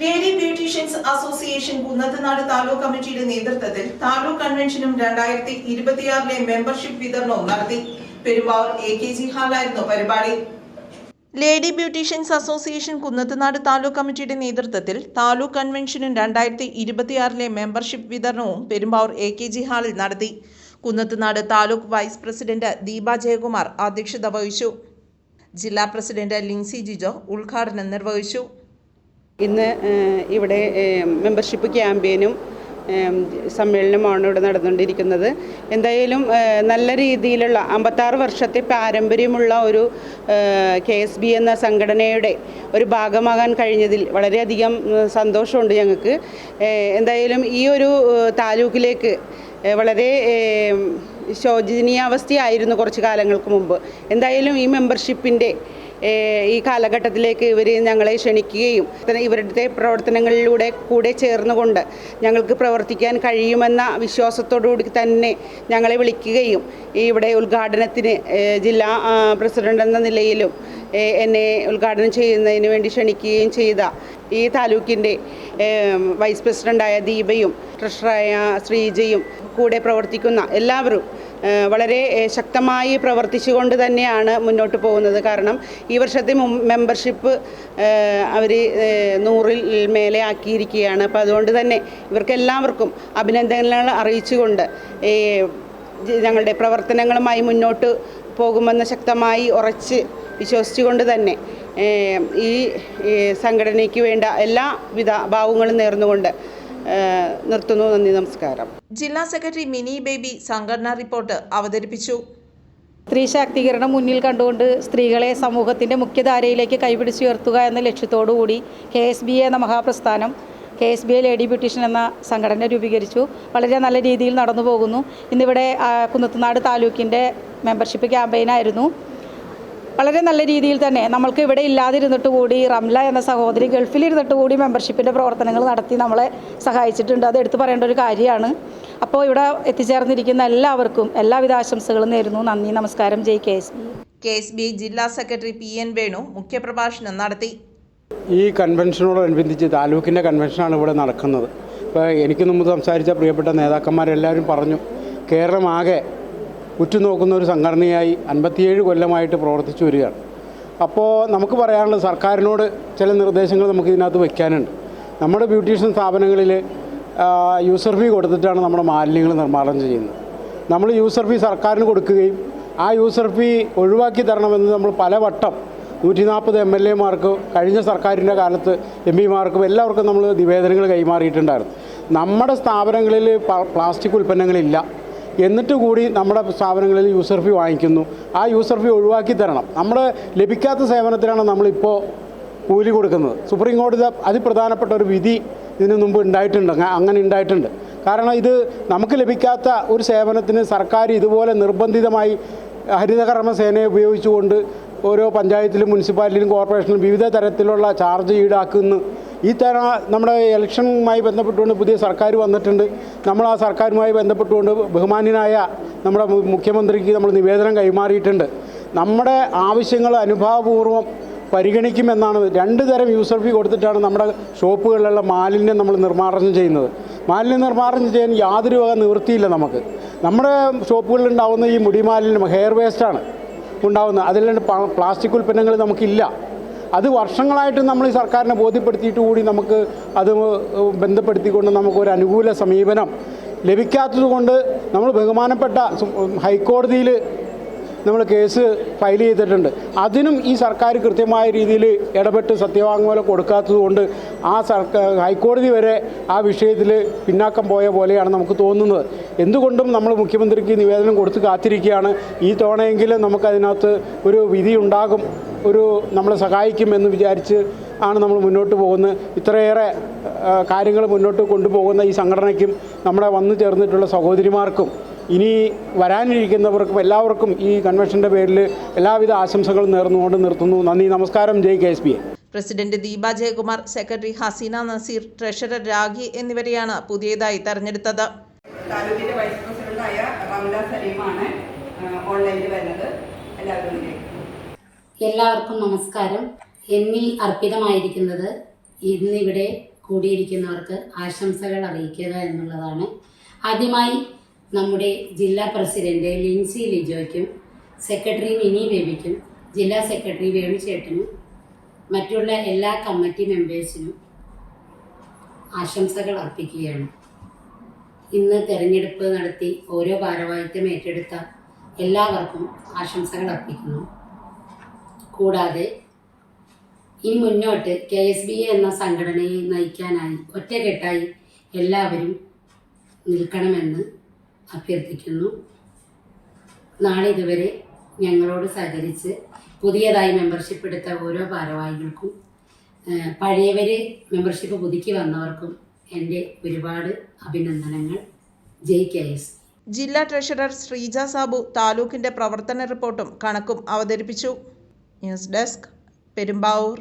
Lady beauticians association Kunnathunad taluk കമ്മിറ്റിയുടെ നേതൃത്വത്തിൽ taluk കൺവെൻഷനും 2026 membership വിതരണവും നടത്തി. പെരുമ്പാവൂർ AKG ഹാളിലായിരുന്നു പരിപാടി. Lady beauticians association Kunnathunad taluk കമ്മിറ്റിയുടെ നേതൃത്വത്തിൽ താലൂക്ക് കൺവെൻഷനും 2026 മെമ്പർഷിപ്പ് വിതരണവും പെരുമ്പാവൂർ AKG ഹാളിൽ നടത്തി. കുന്നത്തുനാട് താലൂക്ക് വൈസ് പ്രസിഡന്റ് ദീപ ജയകുമാർ അധ്യക്ഷത വഹിച്ചു. ജില്ലാ പ്രസിഡന്റ് ലിൻസി ജിജോ ഉദ്ഘാടനം നിർവഹിച്ചു. ഇന്ന് ഇവിടെ മെമ്പർഷിപ്പ് ക്യാമ്പയിനും സമ്മേളനമാണ് ഇവിടെ നടന്നുകൊണ്ടിരിക്കുന്നത്. എന്തായാലും നല്ല രീതിയിലുള്ള 56 വർഷത്തെ പാരമ്പര്യമുള്ള ഒരു KSB എന്ന സംഘടനയുടെ ഒരു ഭാഗമാകാൻ കഴിഞ്ഞതിൽ വളരെയധികം സന്തോഷമുണ്ട് ഞങ്ങൾക്ക്. എന്തായാലും ഈ ഒരു താലൂക്കിലേക്ക് വളരെ ശോചനീയാവസ്ഥയായിരുന്നു കുറച്ച് കാലങ്ങൾക്ക് മുമ്പ്. എന്തായാലും ഈ മെമ്പർഷിപ്പിൻ്റെ ഈ കാലഘട്ടത്തിലേക്ക് ഇവർ ഞങ്ങളെ ക്ഷണിക്കുകയും ഇവരുടെ പ്രവർത്തനങ്ങളിലൂടെ കൂടെ ചേർന്നുകൊണ്ട് ഞങ്ങൾക്ക് പ്രവർത്തിക്കാൻ കഴിയുമെന്ന വിശ്വാസത്തോടുകൂടി തന്നെ ഞങ്ങളെ വിളിക്കുകയും ഇവിടെ ഉദ്ഘാടനത്തിന് ജില്ലാ പ്രസിഡന്റ് എന്ന നിലയിലും എന്നെ ഉദ്ഘാടനം ചെയ്യുന്നതിന് വേണ്ടി ക്ഷണിക്കുകയും ചെയ്ത ഈ താലൂക്കിൻ്റെ വൈസ് പ്രസിഡൻ്റായ ദീപയും ട്രഷററായ ശ്രീജയും കൂടെ പ്രവർത്തിക്കുന്ന എല്ലാവരും വളരെ ശക്തമായി പ്രവർത്തിച്ചുകൊണ്ട് തന്നെയാണ് മുന്നോട്ട് പോകുന്നത്. കാരണം ഈ വർഷത്തെ മെമ്പർഷിപ്പ് അവർ 100-ൽ മേലെ ആക്കിയിരിക്കുകയാണ്. അപ്പോൾ അതുകൊണ്ട് തന്നെ ഇവർക്കെല്ലാവർക്കും അഭിനന്ദനങ്ങൾ അറിയിച്ചുകൊണ്ട് ഞങ്ങളുടെ പ്രവർത്തനങ്ങളുമായി മുന്നോട്ട് പോകുമെന്ന് ശക്തമായി ഉറച്ച് വിശ്വസിച്ചുകൊണ്ട് തന്നെ ഈ സംഘടനയ്ക്ക് വേണ്ട എല്ലാവിധ ഭാവങ്ങളും നേർന്നുകൊണ്ട് നിർത്തുന്നു. നന്ദി, നമസ്കാരം. ജില്ലാ സെക്രട്ടറി മിനി ബേബി സംഘടനാ റിപ്പോർട്ട് അവതരിപ്പിച്ചു. സ്ത്രീ ശാക്തീകരണം മുന്നിൽ കണ്ടുകൊണ്ട് സ്ത്രീകളെ സമൂഹത്തിൻ്റെ മുഖ്യധാരയിലേക്ക് കൈപിടിച്ചുയർത്തുക എന്ന ലക്ഷ്യത്തോടുകൂടി KSB എന്ന മഹാപ്രസ്ഥാനം KSB ലേഡി ബ്യൂട്ടീഷ്യൻ എന്ന സംഘടന രൂപീകരിച്ചു. വളരെ നല്ല രീതിയിൽ നടന്നു പോകുന്നു. ഇന്നിവിടെ കുന്നത്തുനാട് താലൂക്കിൻ്റെ മെമ്പർഷിപ്പ് ക്യാമ്പയിനായിരുന്നു. വളരെ നല്ല രീതിയിൽ തന്നെ നമ്മൾക്ക് ഇവിടെ ഇല്ലാതിരുന്നിട്ട് കൂടി റംല എന്ന സഹോദരി ഗൾഫിലിരുന്നിട്ട് കൂടി മെമ്പർഷിപ്പിൻ്റെ പ്രവർത്തനങ്ങൾ നടത്തി നമ്മളെ സഹായിച്ചിട്ടുണ്ട്. അത് എടുത്തു പറയേണ്ട ഒരു കാര്യമാണ്. അപ്പോൾ ഇവിടെ എത്തിച്ചേർന്നിരിക്കുന്ന എല്ലാവർക്കും എല്ലാവിധ ആശംസകളും നേരുന്നു. നന്ദി, നമസ്കാരം. ജയ് KSB ജില്ലാ സെക്രട്ടറി PN വേണു മുഖ്യപ്രഭാഷണം നടത്തി. ഈ കൺവെൻഷനോടനുബന്ധിച്ച് താലൂക്കിൻ്റെ കൺവെൻഷനാണ് ഇവിടെ നടക്കുന്നത്. ഇപ്പോൾ എനിക്ക് മുമ്പ് സംസാരിച്ച പ്രിയപ്പെട്ട നേതാക്കന്മാരെല്ലാവരും പറഞ്ഞു, കേരളമാകെ ഉറ്റുനോക്കുന്ന ഒരു സംഘടനയായി 57 കൊല്ലമായിട്ട് പ്രവർത്തിച്ചു വരികയാണ്. അപ്പോൾ നമുക്ക് പറയാനുള്ളത്, സർക്കാരിനോട് ചില നിർദ്ദേശങ്ങൾ നമുക്ക് ഇതിനകത്ത് വയ്ക്കാനുണ്ട്. നമ്മുടെ ബ്യൂട്ടീഷ്യൻ സ്ഥാപനങ്ങളിൽ യൂസർ ഫീ കൊടുത്തിട്ടാണ് നമ്മുടെ മാലിന്യങ്ങൾ നിർമ്മാർജ്ജനം ചെയ്യുന്നത്. നമ്മൾ യൂസർ ഫീ സർക്കാരിന് കൊടുക്കുകയും ആ യൂസർ ഫീ ഒഴിവാക്കി തരണമെന്ന് നമ്മൾ പലവട്ടം 140 MLA-മാർക്ക്, കഴിഞ്ഞ സർക്കാരിൻ്റെ കാലത്ത് MP-മാർക്കും എല്ലാവർക്കും നമ്മൾ നിവേദനങ്ങൾ കൈമാറിയിട്ടുണ്ടായിരുന്നു. നമ്മുടെ സ്ഥാപനങ്ങളിൽ പ്ലാസ്റ്റിക് ഉൽപ്പന്നങ്ങളില്ല, എന്നിട്ട് കൂടി നമ്മുടെ സ്ഥാപനങ്ങളിൽ യൂസർ ഫീ വാങ്ങിക്കുന്നു. ആ യൂസർ ഫീ ഒഴിവാക്കി തരണം. നമ്മുടെ ലഭിക്കാത്ത സേവനത്തിനാണ് നമ്മളിപ്പോൾ കൂലി കൊടുക്കുന്നത്. സുപ്രീം കോടതി അതിപ്രധാനപ്പെട്ട ഒരു വിധി ഇതിനു മുമ്പ് ഉണ്ടായിട്ടുണ്ട്. അങ്ങനെ ഉണ്ടായിട്ടുണ്ട്. കാരണം ഇത് നമുക്ക് ലഭിക്കാത്ത ഒരു സേവനത്തിന് സർക്കാർ ഇതുപോലെ നിർബന്ധിതമായി ഹരിതകർമ്മസേനയെ ഉപയോഗിച്ചുകൊണ്ട് ഓരോ പഞ്ചായത്തിലും മുനിസിപ്പാലിറ്റിയിലും കോർപ്പറേഷനിലും വിവിധ തരത്തിലുള്ള ചാർജ് ഈടാക്കുന്നു. ഈ തരം നമ്മുടെ ഇലക്ഷനുമായി ബന്ധപ്പെട്ടുകൊണ്ട് പുതിയ സർക്കാർ വന്നിട്ടുണ്ട്. നമ്മൾ ആ സർക്കാരുമായി ബന്ധപ്പെട്ടുകൊണ്ട് ബഹുമാന്യനായ നമ്മുടെ മുഖ്യമന്ത്രിക്ക് നമ്മൾ നിവേദനം കൈമാറിയിട്ടുണ്ട്. നമ്മുടെ ആവശ്യങ്ങൾ അനുഭാവപൂർവ്വം പരിഗണിക്കുമെന്നാണ്. 2 തരം യൂസർ ഫീ കൊടുത്തിട്ടാണ് നമ്മുടെ ഷോപ്പുകളിലുള്ള മാലിന്യം നമ്മൾ നിർമ്മാർജ്ജനം ചെയ്യുന്നത്. മാലിന്യം നിർമ്മാർജ്ജനം ചെയ്യാൻ യാതൊരു വക നിവൃത്തിയില്ല നമുക്ക്. നമ്മുടെ ഷോപ്പുകളിൽ ഉണ്ടാകുന്ന ഈ മുടി മാലിന്യം ഹെയർ വേസ്റ്റാണ് ഉണ്ടാകുന്നത്. അതിൽ പ്ലാസ്റ്റിക് ഉൽപ്പന്നങ്ങൾ നമുക്കില്ല. അത് വർഷങ്ങളായിട്ട് നമ്മൾ ഈ സർക്കാരിനെ ബോധ്യപ്പെടുത്തിയിട്ട് കൂടി നമുക്ക് അത് ബന്ധപ്പെടുത്തിക്കൊണ്ട് നമുക്കൊരു അനുകൂല സമീപനം ലഭിക്കാത്തത് കൊണ്ട് നമ്മൾ ബഹുമാനപ്പെട്ട ഹൈക്കോടതിയിൽ നമ്മൾ കേസ് ഫയൽ ചെയ്തിട്ടുണ്ട്. അതിനും ഈ സർക്കാർ കൃത്യമായ രീതിയിൽ ഇടപെട്ട് സത്യവാങ്മൂലം കൊടുക്കാത്തതുകൊണ്ട് ആ ഹൈക്കോടതി വരെ ആ വിഷയത്തിൽ പിന്നാക്കം പോയ പോലെയാണ് നമുക്ക് തോന്നുന്നത്. എന്തുകൊണ്ടും നമ്മൾ മുഖ്യമന്ത്രിക്ക് നിവേദനം കൊടുത്ത് കാത്തിരിക്കുകയാണ്. ഈ തവണയെങ്കിലും നമുക്കതിനകത്ത് ഒരു വിധി ഉണ്ടാകും, നമ്മളെ സഹായിക്കുമെന്ന് വിചാരിച്ച് ആണ് നമ്മൾ മുന്നോട്ട് പോകുന്നത്. ഇത്രയേറെ കാര്യങ്ങൾ മുന്നോട്ട് കൊണ്ടുപോകുന്ന ഈ സംഘടനയ്ക്കും നമ്മുടെ വന്നു ചേർന്നിട്ടുള്ള സഹോദരിമാർക്കും ഇനി വരാനിരിക്കുന്നവർക്കും എല്ലാവർക്കും ഈ കൺവെൻഷൻ്റെ പേരിൽ എല്ലാവിധ ആശംസകളും നേർന്നുകൊണ്ട് നിർത്തുന്നു. നന്ദി, നമസ്കാരം. ജയ് KSB. President Deepa Jayakumar, secretary Haseena Nazeer, treasurer Ragi എന്നിവരെയാണ് പുതിയതായി തെരഞ്ഞെടുത്തത്. താലൂക്കിൻ്റെ വൈസ് പ്രസിഡന്റായ റംല സലീമാണ് ഓൺലൈനിൽ വരുന്നത്. എല്ലാവർക്കും നമസ്കാരം. എന്നിൽ അർപ്പിതമായിരിക്കുന്നത് ഇന്നിവിടെ കൂടിയിരിക്കുന്നവർക്ക് ആശംസകൾ അറിയിക്കുക എന്നുള്ളതാണ്. ആദ്യമായി നമ്മുടെ ജില്ലാ പ്രസിഡന്റ് ലിൻസി ലിജോയ്ക്കും സെക്രട്ടറി മിനി ബേബിക്കും ജില്ലാ സെക്രട്ടറി വേണുചേട്ടനും മറ്റുള്ള എല്ലാ കമ്മിറ്റി മെമ്പേഴ്സിനും ആശംസകൾ അർപ്പിക്കുകയാണ്. ഇന്ന് തെരഞ്ഞെടുപ്പ് നടത്തി ഓരോ ഭാരവാഹിത്വം ഏറ്റെടുത്ത എല്ലാവർക്കും ആശംസകൾ അർപ്പിക്കുന്നു. കൂടാതെ ഇനി മുന്നോട്ട് KSBA എന്ന സംഘടനയെ നയിക്കാനായി ഒറ്റക്കെട്ടായി എല്ലാവരും നിൽക്കണമെന്ന് അഭ്യർത്ഥിക്കുന്നു. നാളിതുവരെ ഞങ്ങളോട് സഹകരിച്ച് പുതിയതായി മെമ്പർഷിപ്പ് എടുത്ത ഓരോ ഭാരവാഹികൾക്കും പഴയവർ മെമ്പർഷിപ്പ് പുതുക്കി വന്നവർക്കും എൻ്റെ ഒരുപാട് അഭിനന്ദനങ്ങൾ. ജയ് KSB. ജില്ലാ ട്രഷറർ ശ്രീജ സാബു താലൂക്കിന്റെ പ്രവർത്തന റിപ്പോർട്ടും കണക്കും അവതരിപ്പിച്ചു. News desk, Perumbavoor.